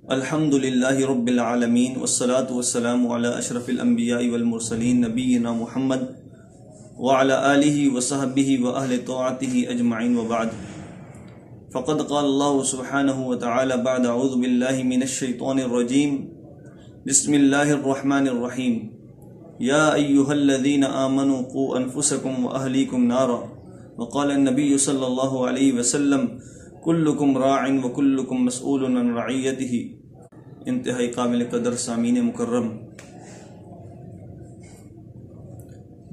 الحمد للہ رب العالمین والصلاة والسلام علی اشرف الانبیاء والمرسلین نبینا محمد وعلی آلہ وصحبہ واہل طاعتہ اجمعین وبعد فقد قال اللہ سبحانہ وتعالی بعد اعوذ باللہ من الشیطان الرجیم بسم اللہ الرحمن الرحیم یا ایہا الذین آمنوا قوا انفسکم واہلیکم نارا وقال النبی صلی اللہ علیہ وسلم کلکم راع وکلکم مسئول عن رعیتہ۔ انتہائی قابل قدر سامعین مکرم،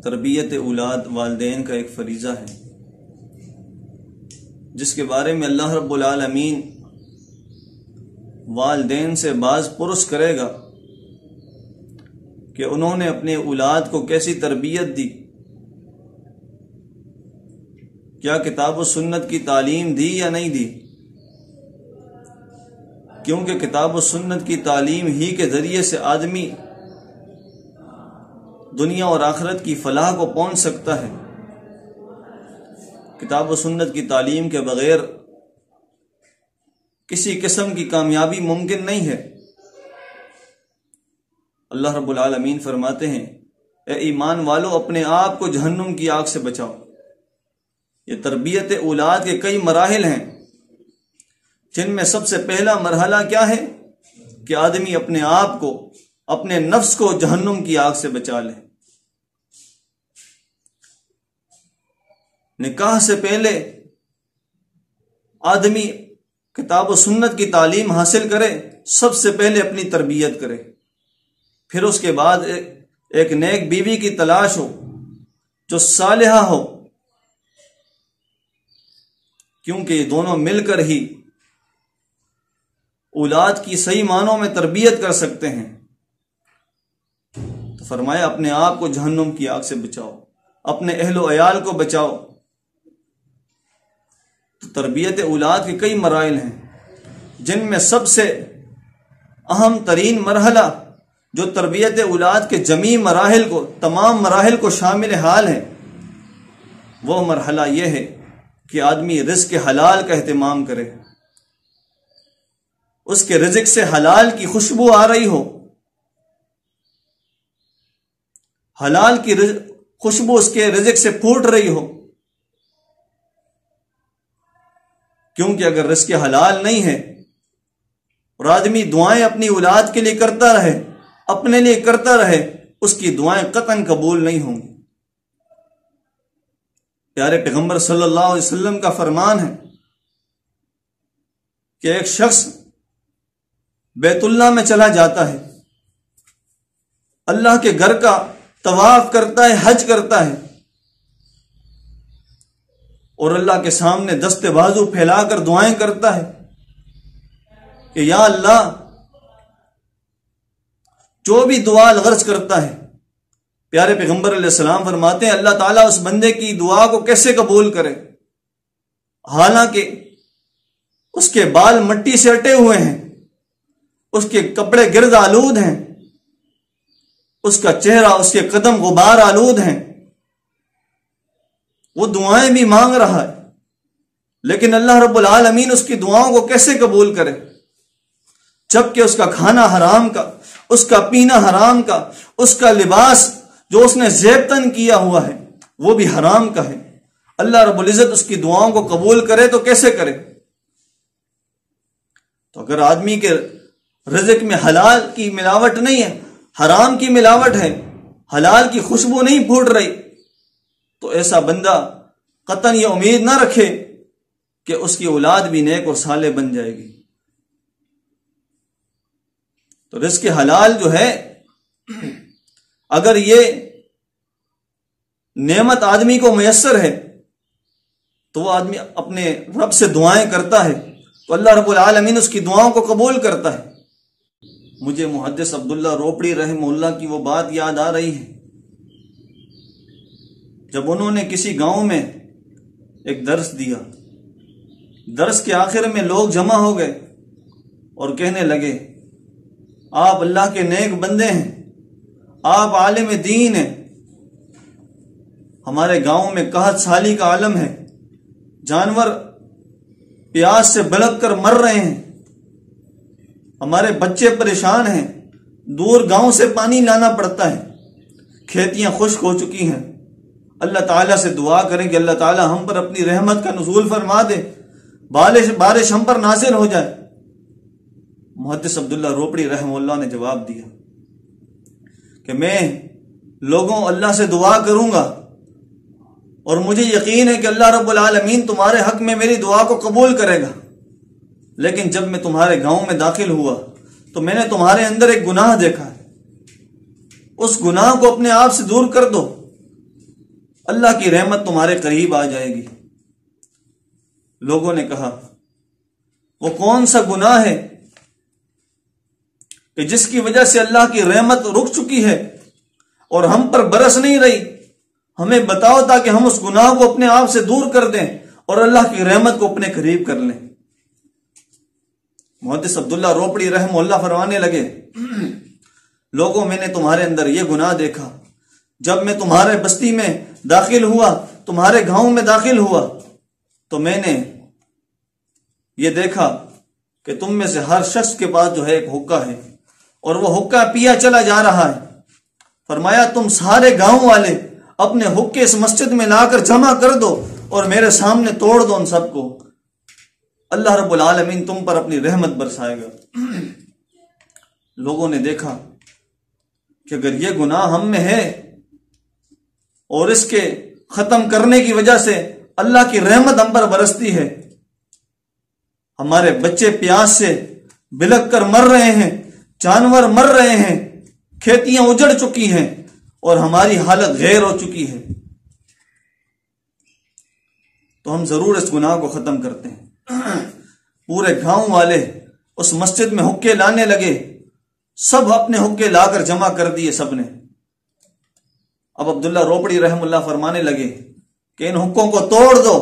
تربیت اولاد والدین کا ایک فریضہ ہے جس کے بارے میں اللہ رب العالمین والدین سے باز پرس کرے گا کہ انہوں نے اپنے اولاد کو کیسی تربیت دی، کیا کتاب و سنت کی تعلیم دی یا نہیں دی، کیونکہ کتاب و سنت کی تعلیم ہی کے ذریعے سے آدمی دنیا اور آخرت کی فلاح کو پہنچ سکتا ہے۔ کتاب و سنت کی تعلیم کے بغیر کسی قسم کی کامیابی ممکن نہیں ہے۔ اللہ رب العالمین فرماتے ہیں، اے ایمان والو اپنے آپ کو جہنم کی آگ سے بچاؤ۔ یہ تربیت اولاد کے کئی مراحل ہیں، جن میں سب سے پہلا مرحلہ کیا ہے کہ آدمی اپنے آپ کو، اپنے نفس کو جہنم کی آگ سے بچا لے۔ نکاح سے پہلے آدمی کتاب و سنت کی تعلیم حاصل کرے، سب سے پہلے اپنی تربیت کرے، پھر اس کے بعد ایک نیک بیوی کی تلاش ہو جو صالحہ ہو، کیونکہ یہ دونوں مل کر ہی اولاد کی صحیح معنوں میں تربیت کر سکتے ہیں۔ تو فرمایا اپنے آپ کو جہنم کی آگ سے بچاؤ، اپنے اہل و عیال کو بچاؤ۔ تو تربیت اولاد کے کئی مراحل ہیں، جن میں سب سے اہم ترین مرحلہ جو تربیت اولاد کے جمیع مراحل کو، تمام مراحل کو شامل حال ہے، وہ مرحلہ یہ ہے کہ آدمی رزق حلال کا اہتمام کرے، اس کے رزق سے حلال کی خوشبو آ رہی ہو، حلال کی خوشبو اس کے رزق سے پھوٹ رہی ہو، کیونکہ اگر رزق حلال نہیں ہے اور آدمی دعائیں اپنی اولاد کے لیے کرتا رہے، اپنے لیے کرتا رہے، اس کی دعائیں قطعاً قبول نہیں ہوں گی۔ پیارے پیغمبر صلی اللہ علیہ وسلم کا فرمان ہے کہ ایک شخص بیت اللہ میں چلا جاتا ہے، اللہ کے گھر کا طواف کرتا ہے، حج کرتا ہے، اور اللہ کے سامنے دست بازو پھیلا کر دعائیں کرتا ہے کہ یا اللہ، جو بھی دعا غرض کرتا ہے، پیارے پیغمبر علیہ السلام فرماتے ہیں اللہ تعالیٰ اس بندے کی دعا کو کیسے قبول کرے، حالانکہ اس کے بال مٹی سے اٹے ہوئے ہیں، اس کے کپڑے گرد آلود ہیں، اس کا چہرہ، اس کے قدم غبار آلود ہیں، وہ دعائیں بھی مانگ رہا ہے، لیکن اللہ رب العالمین اس کی دعاؤں کو کیسے قبول کرے، جبکہ اس کا کھانا حرام کا، اس کا پینا حرام کا، اس کا لباس جو اس نے زیبتن کیا ہوا ہے وہ بھی حرام کا ہے۔ اللہ رب العزت اس کی دعاؤں کو قبول کرے تو کیسے کرے؟ تو اگر آدمی کے رزق میں حلال کی ملاوٹ نہیں ہے، حرام کی ملاوٹ ہے، حلال کی خوشبو نہیں پھوٹ رہی، تو ایسا بندہ قطعاً یہ امید نہ رکھے کہ اس کی اولاد بھی نیک اور صالح بن جائے گی۔ تو رزق حلال جو ہے، اگر یہ نعمت آدمی کو میسر ہے تو وہ آدمی اپنے رب سے دعائیں کرتا ہے تو اللہ رب العالمین اس کی دعاؤں کو قبول کرتا ہے۔ مجھے محدث عبداللہ روپڑی رحمہ اللہ کی وہ بات یاد آ رہی ہے، جب انہوں نے کسی گاؤں میں ایک درس دیا، درس کے آخر میں لوگ جمع ہو گئے اور کہنے لگے آپ اللہ کے نیک بندے ہیں، آپ عالم دین ہیں، ہمارے گاؤں میں قحط سالی کا عالم ہے، جانور پیاس سے بلک کر مر رہے ہیں، ہمارے بچے پریشان ہیں، دور گاؤں سے پانی لانا پڑتا ہے، کھیتیاں خشک ہو چکی ہیں۔ اللہ تعالیٰ سے دعا کریں کہ اللہ تعالیٰ ہم پر اپنی رحمت کا نزول فرما دے، بارش ہم پر نازل ہو جائے۔ محدث عبداللہ روپڑی رحمہ اللہ نے جواب دیا کہ میں اللہ سے دعا کروں گا اور مجھے یقین ہے کہ اللہ رب العالمین تمہارے حق میں میری دعا کو قبول کرے گا، لیکن جب میں تمہارے گاؤں میں داخل ہوا تو میں نے تمہارے اندر ایک گناہ دیکھا ہے، اس گناہ کو اپنے آپ سے دور کر دو، اللہ کی رحمت تمہارے قریب آ جائے گی۔ لوگوں نے کہا وہ کون سا گناہ ہے کہ جس کی وجہ سے اللہ کی رحمت رک چکی ہے اور ہم پر برس نہیں رہی؟ ہمیں بتاؤ تاکہ ہم اس گناہ کو اپنے آپ سے دور کر دیں اور اللہ کی رحمت کو اپنے قریب کر لیں۔ محدث عبداللہ روپڑی رحمہ اللہ فرمانے لگے، لوگوں میں نے تمہارے اندر یہ گناہ دیکھا، جب میں تمہارے بستی میں داخل ہوا، تمہارے گاؤں میں داخل ہوا تو میں نے یہ دیکھا کہ تم میں سے ہر شخص کے پاس جو ہے ایک حقہ ہے اور وہ حقہ پیا چلا جا رہا ہے۔ فرمایا تم سارے گاؤں والے اپنے حقے اس مسجد میں لا کر جمع کر دو اور میرے سامنے توڑ دو ان سب کو، اللہ رب العالمین تم پر اپنی رحمت برسائے گا۔ لوگوں نے دیکھا کہ اگر یہ گناہ ہم میں ہے اور اس کے ختم کرنے کی وجہ سے اللہ کی رحمت ہم پر برستی ہے، ہمارے بچے پیاس سے بلک کر مر رہے ہیں، جانور مر رہے ہیں، کھیتیاں اجڑ چکی ہیں اور ہماری حالت غیر ہو چکی ہے، تو ہم ضرور اس گناہ کو ختم کرتے ہیں۔ پورے گاؤں والے اس مسجد میں حقے لانے لگے، سب اپنے حقے لا کر جمع کر دیے سب نے۔ اب عبداللہ روپڑی رحم اللہ فرمانے لگے کہ ان حقوں کو توڑ دو،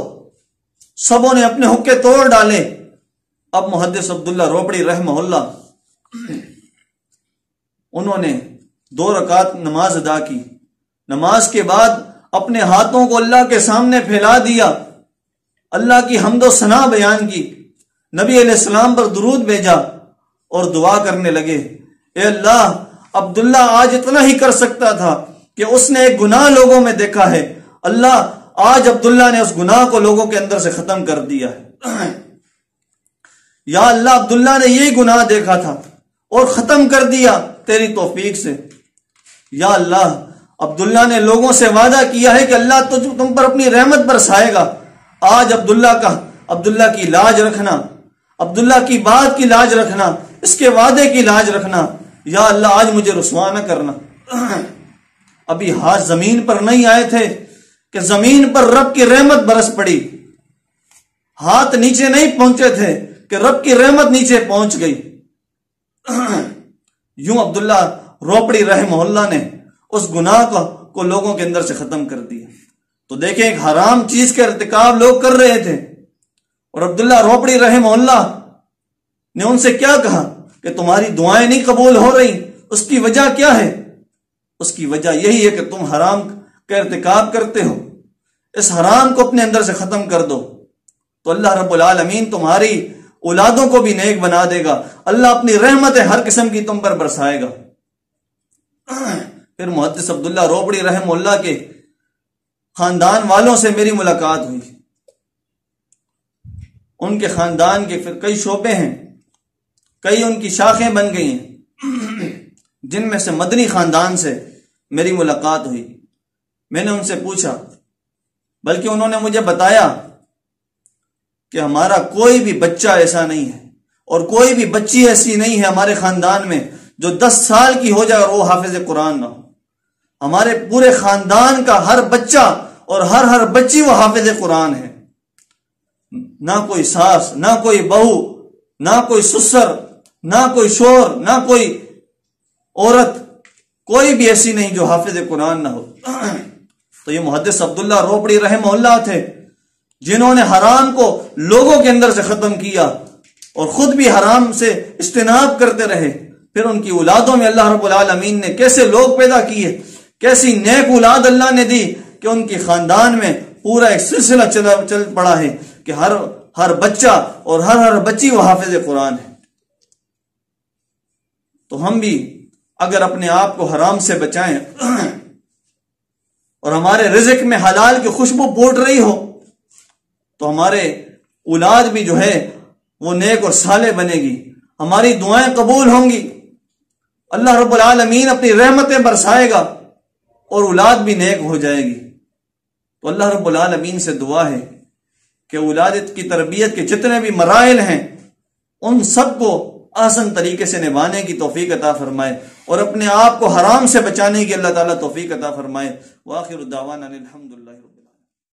سبوں نے اپنے حقے توڑ ڈالے۔ اب محدث عبداللہ روپڑی رحمہ اللہ انہوں نے 2 رکعت نماز ادا کی، نماز کے بعد اپنے ہاتھوں کو اللہ کے سامنے پھیلا دیا، اللہ کی حمد و ثنا بیان کی، نبی علیہ السلام پر درود بھیجا اور دعا کرنے لگے، اے اللہ عبداللہ آج اتنا ہی کر سکتا تھا کہ اس نے ایک گناہ لوگوں میں دیکھا ہے، اللہ آج عبداللہ نے اس گناہ کو لوگوں کے اندر سے ختم کر دیا ہے۔ یا اللہ عبداللہ نے یہی گناہ دیکھا تھا اور ختم کر دیا تیری توفیق سے۔ یا اللہ عبداللہ نے لوگوں سے وعدہ کیا ہے کہ اللہ تم پر اپنی رحمت برسائے گا، آج عبداللہ کی لاج رکھنا، عبداللہ کی بات کی لاج رکھنا، اس کے وعدے کی لاج رکھنا، یا اللہ آج مجھے رسوا نہ کرنا۔ ابھی ہاتھ زمین پر نہیں آئے تھے کہ زمین پر رب کی رحمت برس پڑی، ہاتھ نیچے نہیں پہنچے تھے کہ رب کی رحمت نیچے پہنچ گئی۔ یوں عبداللہ روپڑی رحمہ اللہ نے اس گناہ کو لوگوں کے اندر سے ختم کر دیا۔ تو دیکھیں ایک حرام چیز کے ارتکاب لوگ کر رہے تھے اور عبداللہ روپڑی رحمہ اللہ نے ان سے کیا کہا کہ تمہاری دعائیں نہیں قبول ہو رہی، اس کی وجہ کیا ہے؟ اس کی وجہ یہی ہے کہ تم حرام کا ارتکاب کرتے ہو، اس حرام کو اپنے اندر سے ختم کر دو تو اللہ رب العالمین تمہاری اولادوں کو بھی نیک بنا دے گا، اللہ اپنی رحمت ہر قسم کی تم پر برسائے گا۔ پھر محدث عبداللہ روپڑی رحمہ اللہ کے خاندان والوں سے میری ملاقات ہوئی۔ ان کے خاندان کے پھر کئی شعبے ہیں، کئی ان کی شاخیں بن گئی ہیں، جن میں سے مدنی خاندان سے میری ملاقات ہوئی۔ میں نے ان سے پوچھا، بلکہ انہوں نے مجھے بتایا کہ ہمارا کوئی بھی بچہ ایسا نہیں ہے اور کوئی بھی بچی ایسی نہیں ہے ہمارے خاندان میں جو 10 سال کی ہو جائے اور وہ حافظ قرآن نہ ہو۔ ہمارے پورے خاندان کا ہر بچہ اور ہر بچی وہ حافظ قرآن ہے، نہ کوئی ساس، نہ کوئی بہو، نہ کوئی سسر، نہ کوئی شور، نہ کوئی عورت، کوئی بھی ایسی نہیں جو حافظ قرآن نہ ہو۔ تو یہ محدث عبداللہ روپڑی رحمہ اللہ تھے جنہوں نے حرام کو لوگوں کے اندر سے ختم کیا اور خود بھی حرام سے اجتناب کرتے رہے۔ پھر ان کی اولادوں میں اللہ رب العالمین نے کیسے لوگ پیدا کیے، کیسی نیک اولاد اللہ نے دی کہ ان کے خاندان میں پورا ایک سلسلہ چل پڑا ہے کہ ہر بچہ اور ہر بچی وہ حافظ قرآن ہے۔ تو ہم بھی اگر اپنے آپ کو حرام سے بچائیں اور ہمارے رزق میں حلال کی خوشبو بوٹ رہی ہو تو ہمارے اولاد بھی جو ہے وہ نیک اور صالح بنے گی، ہماری دعائیں قبول ہوں گی، اللہ رب العالمین اپنی رحمتیں برسائے گا اور اولاد بھی نیک ہو جائے گی۔ تو اللہ رب العالمین سے دعا ہے کہ اولاد کی تربیت کے جتنے بھی مراحل ہیں ان سب کو آسان طریقے سے نبھانے کی توفیق عطا فرمائے اور اپنے آپ کو حرام سے بچانے کی اللہ تعالیٰ توفیق عطا فرمائے۔ وآخر دعوانا الحمدللہ۔